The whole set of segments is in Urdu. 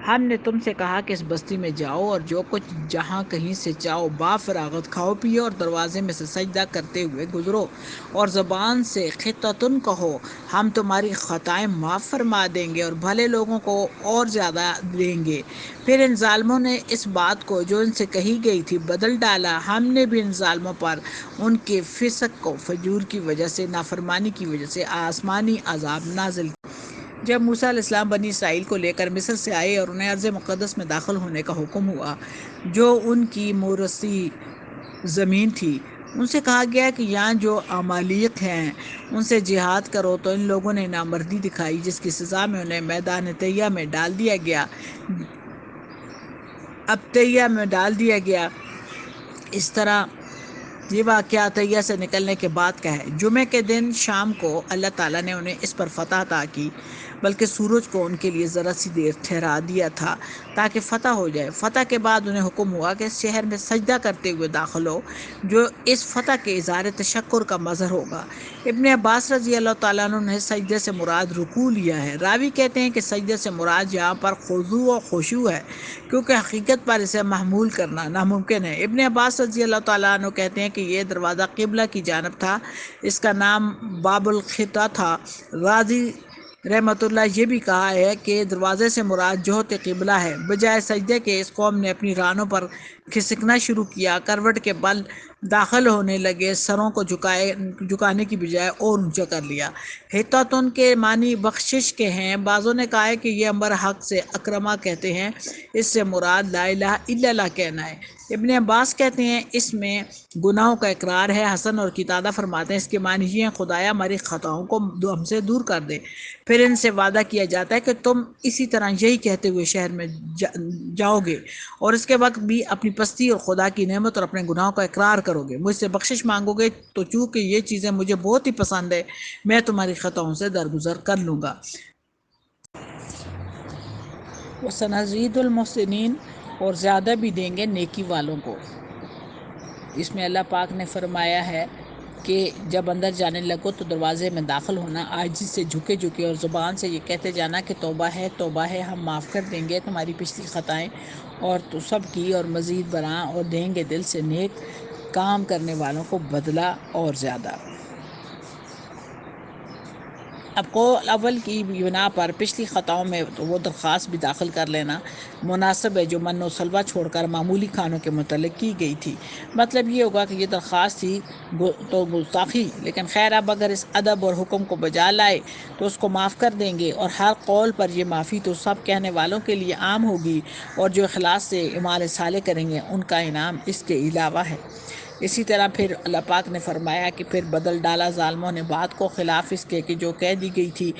ہم نے تم سے کہا کہ اس بستی میں جاؤ اور جو کچھ جہاں کہیں سے چاہو با فراغت کھاؤ پیو اور دروازے میں سے سجدہ کرتے ہوئے گزرو اور زبان سے خطتن کہو، ہم تمہاری خطائیں معاف فرما دیں گے اور بھلے لوگوں کو اور زیادہ دیں گے۔ پھر ان ظالموں نے اس بات کو جو ان سے کہی گئی تھی بدل ڈالا، ہم نے بھی ان ظالموں پر ان کے فسق و فجور کی وجہ سے، نافرمانی کی وجہ سے آسمانی عذاب نازل کیا۔ جب موسیٰ علیہ السلام بنی اسرائیل کو لے کر مصر سے آئے اور انہیں ارض مقدس میں داخل ہونے کا حکم ہوا جو ان کی موروثی زمین تھی، ان سے کہا گیا کہ یہاں جو عمالیق ہیں ان سے جہاد کرو، تو ان لوگوں نے نامردی دکھائی جس کی سزا میں انہیں میدان طیہ میں ڈال دیا گیا۔ اب طیہ میں ڈال دیا گیا۔ اس طرح یہ واقعہ طیہ سے نکلنے کے بعد کا ہے۔ جمعے کے دن شام کو اللہ تعالیٰ نے انہیں اس پر فتح عطا کی، بلکہ سورج کو ان کے لیے ذرا سی دیر ٹھہرا دیا تھا تاکہ فتح ہو جائے۔ فتح کے بعد انہیں حکم ہوا کہ اس شہر میں سجدہ کرتے ہوئے داخل ہو، جو اس فتح کے اظہار تشکر کا مظہر ہوگا۔ ابن عباس رضی اللہ تعالیٰ عنہ نے سجدے سے مراد رکوع لیا ہے۔ راوی کہتے ہیں کہ سجدے سے مراد یہاں پر خضوع و خشوع ہے، کیونکہ حقیقت پر اسے محمول کرنا ناممکن ہے۔ ابن عباس رضی اللہ تعالیٰ عنہ کہتے ہیں کہ یہ دروازہ قبلہ کی جانب تھا، اس کا نام باب الخطا تھا۔ غازی رحمۃ اللہ یہ بھی کہا ہے کہ دروازے سے مراد جہت قبلہ ہے۔ بجائے سجدے کے اس قوم نے اپنی رانوں پر کھسکنا شروع کیا، کروٹ کے بل داخل ہونے لگے، سروں کو جھکانے کی بجائے اور اونچا کر لیا۔ حطتن کے معنی بخشش کے ہیں۔ بعضوں نے کہا ہے کہ یہ امبر حق سے اکرما کہتے ہیں، اس سے مراد لا الہ الا اللہ کہنا ہے۔ ابن عباس کہتے ہیں اس میں گناہوں کا اقرار ہے۔ حسن اور قتادہ فرماتے ہیں اس کے معنی یہ ہیں خدایا ہماری خطاؤں کو ہم سے دور کر دے۔ پھر ان سے وعدہ کیا جاتا ہے کہ تم اسی طرح یہی کہتے ہوئے شہر میں جاؤ گے اور اس کے وقت بھی اپنی پستی اور خدا کی نعمت اور اپنے گناہوں کا اقرار کرو گے، مجھ سے بخشش مانگو گے، تو چونکہ یہ چیزیں مجھے بہت ہی پسند ہے میں تمہاری خطاؤں سے درگزر کر لوں گا۔ وَسَنَزِيدُ الْمُحْسِنِينَ، اور زیادہ بھی دیں گے نیکی والوں کو۔ اس میں اللہ پاک نے فرمایا ہے کہ جب اندر جانے لگو تو دروازے میں داخل ہونا عاجزی سے جھکے جھکے اور زبان سے یہ کہتے جانا کہ توبہ ہے، ہم معاف کر دیں گے تمہاری پچھلی خطائیں اور تو سب کی، اور مزید برآں، اور دیں گے دل سے نیک کام کرنے والوں کو بدلہ اور زیادہ۔ اب قول اول کی بنا پر پچھلی خطاؤں میں وہ درخواست بھی داخل کر لینا مناسب ہے جو من و سلوہ چھوڑ کر معمولی کھانوں کے متعلق کی گئی تھی۔ مطلب یہ ہوگا کہ یہ درخواست تھی تو گستاخی، لیکن خیر اب اگر اس ادب اور حکم کو بجا لائے تو اس کو معاف کر دیں گے، اور ہر قول پر یہ معافی تو سب کہنے والوں کے لیے عام ہوگی، اور جو اخلاص سے اعمال صالح کریں گے ان کا انعام اس کے علاوہ ہے۔ اسی طرح پھر اللہ پاک نے فرمایا کہ پھر بدل ڈالا ظالموں نے بات کو خلاف اس کے کہ جو کہہ دی گئی تھی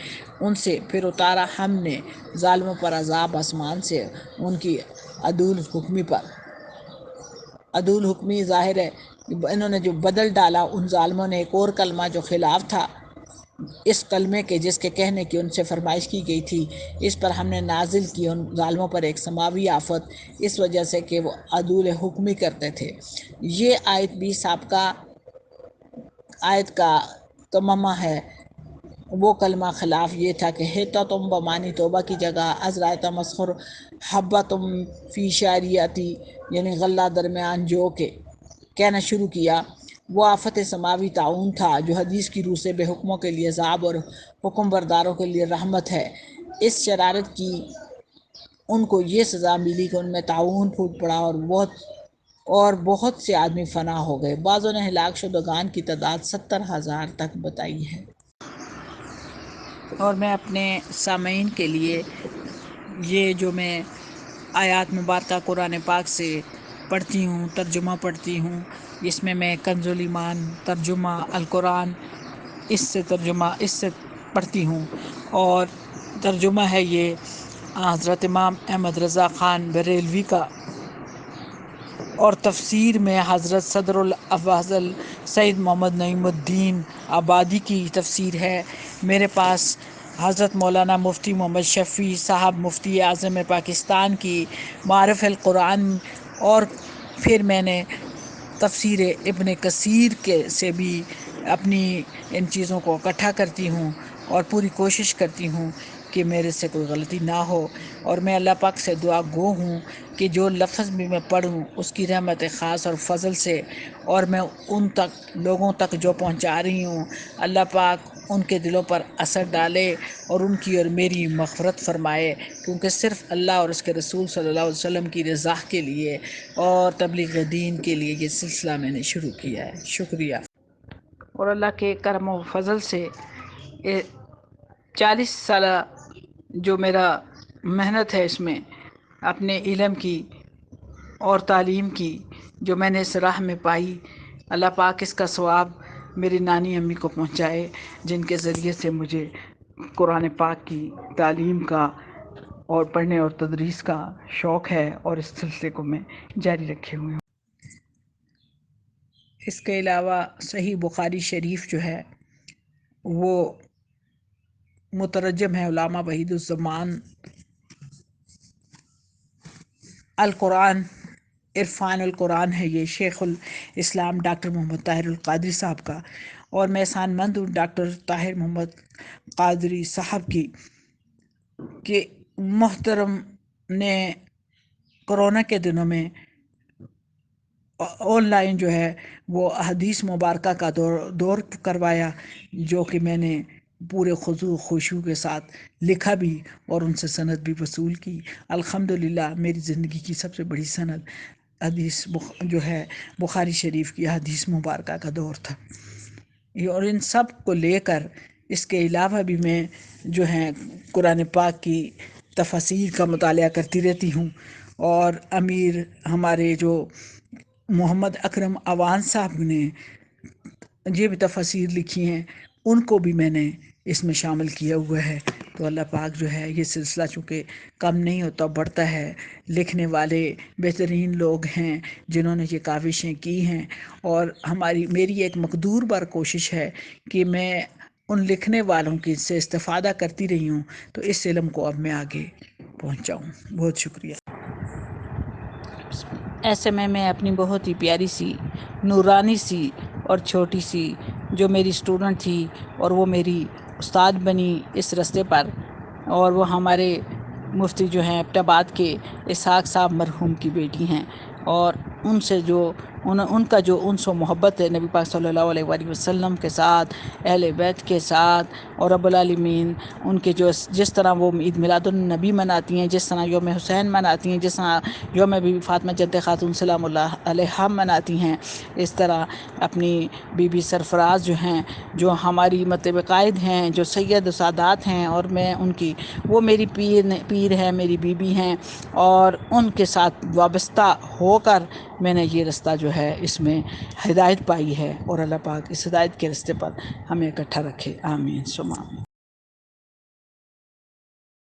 ان سے، پھر اتارا ہم نے ظالموں پر عذاب آسمان سے ان کی عدول حکمی پر۔ عدول حکمی ظاہر ہے انہوں نے جو بدل ڈالا ان ظالموں نے ایک اور کلمہ جو خلاف تھا اس کلمے کے جس کے کہنے کی ان سے فرمائش کی گئی تھی، اس پر ہم نے نازل کی ان ظالموں پر ایک سماوی آفت، اس وجہ سے کہ وہ عدول حکمی کرتے تھے۔ یہ آیت بھی سابقہ آیت کا تمامہ ہے۔ وہ کلمہ خلاف یہ تھا کہ حطتم بمانی توبہ کی جگہ ازرائے تمسخر حبتم فی شعریتی، یعنی غلہ درمیان جو کے کہنا شروع کیا۔ وہ آفت سماوی تعاون تھا جو حدیث کی روح سے بے حکموں کے لیے عذاب اور حکم برداروں کے لیے رحمت ہے۔ اس شرارت کی ان کو یہ سزا ملی کہ ان میں تعاون پھوٹ پڑا اور بہت سے آدمی فنا ہو گئے۔ بعضوں نے ہلاک شدگان کی تعداد 70,000 تک بتائی ہے۔ اور میں اپنے سامعین کے لیے یہ جو میں آیات مبارکہ قرآن پاک سے پڑھتی ہوں، ترجمہ پڑھتی ہوں، اس میں کنز الایمان ترجمہ القرآن اس سے پڑھتی ہوں، اور ترجمہ ہے یہ حضرت امام احمد رضا خان بریلوی کا، اور تفسیر میں حضرت صدر الافاضل سید محمد نعیم الدین آبادی کی تفسیر ہے۔ میرے پاس حضرت مولانا مفتی محمد شفیع صاحب مفتی اعظم پاکستان کی معارف القرآن، اور پھر میں نے تفسیر ابن کثیر سے بھی اپنی ان چیزوں کو اکٹھا کرتی ہوں اور پوری کوشش کرتی ہوں کہ میرے سے کوئی غلطی نہ ہو، اور میں اللہ پاک سے دعا گو ہوں کہ جو لفظ بھی میں پڑھوں اس کی رحمت خاص اور فضل سے، اور میں ان تک لوگوں تک جو پہنچا رہی ہوں، اللہ پاک ان کے دلوں پر اثر ڈالے اور ان کی اور میری مغفرت فرمائے، کیونکہ صرف اللہ اور اس کے رسول صلی اللہ علیہ وسلم کی رضا کے لیے اور تبلیغ دین کے لیے یہ سلسلہ میں نے شروع کیا ہے۔ شکریہ۔ اور اللہ کے کرم و فضل سے 40 سالہ جو میرا محنت ہے، اس میں اپنے علم کی اور تعلیم کی جو میں نے اس راہ میں پائی، اللہ پاک اس کا ثواب میری نانی امی کو پہنچائے، جن کے ذریعے سے مجھے قرآن پاک کی تعلیم کا اور پڑھنے اور تدریس کا شوق ہے، اور اس سلسلے کو میں جاری رکھے ہوئے ہوں۔ اس کے علاوہ صحیح بخاری شریف جو ہے وہ مترجم ہے علامہ وحید الزمان، القرآن عرفان القرآن ہے یہ شیخ الاسلام ڈاکٹر محمد طاہر القادری صاحب کا، اور میں احسان مند ہوں ڈاکٹر طاہر محمد قادری صاحب کی کہ محترم نے کرونا کے دنوں میں آن لائن جو ہے وہ حدیث مبارکہ کا دور کروایا، جو کہ میں نے پورے خضوع خشوع کے ساتھ لکھا بھی اور ان سے سند بھی وصول کی۔ الحمدللہ میری زندگی کی سب سے بڑی سند حدیث جو ہے بخاری شریف کی حدیث مبارکہ کا دور تھا، اور ان سب کو لے کر اس کے علاوہ بھی میں جو ہے قرآن پاک کی تفاسیر کا مطالعہ کرتی رہتی ہوں، اور امیر ہمارے جو محمد اکرم اوان صاحب نے یہ بھی تفاسیر لکھی ہیں، ان کو بھی میں نے اس میں شامل کیا ہوا ہے۔ تو اللہ پاک جو ہے یہ سلسلہ چونکہ کم نہیں ہوتا بڑھتا ہے، لکھنے والے بہترین لوگ ہیں جنہوں نے یہ کاوشیں کی ہیں، اور میری ایک مقدور بار کوشش ہے کہ میں ان لکھنے والوں کی سے استفادہ کرتی رہی ہوں، تو اس علم کو اب میں آگے پہنچاؤں۔ بہت شکریہ۔ ایسے میں اپنی بہت ہی پیاری سی نورانی سی اور چھوٹی سی جو میری اسٹوڈنٹ تھی اور وہ میری استاد بنی اس رستے پر، اور وہ ہمارے مفتی جو ہیں ایبٹ آباد کے اسحاق صاحب مرحوم کی بیٹی ہیں، اور ان سے جو ان کا جو انس و محبت ہے نبی پاک صلی اللہ علیہ وآلہ وسلم کے ساتھ، اہل بیت کے ساتھ، اور رب العالمین ان کے جس طرح وہ عید میلاد النبی مناتی ہیں، جس طرح یوم حسین مناتی ہیں، جس طرح یوم بی بی فاطمہ جد خاتون سلام اللہ علیہا مناتی ہیں، اس طرح اپنی بی بی سرفراز جو ہیں، جو ہماری مطلب قائد ہیں، جو سید و سادات ہیں، اور میں ان کی وہ میری پیر ہے، میری بی بی ہیں، اور ان کے ساتھ وابستہ ہو کر میں نے یہ رستہ جو ہے اس میں ہدایت پائی ہے، اور اللہ پاک اس ہدایت کے رستے پر ہمیں اکٹھا رکھے، آمین ثم آمین۔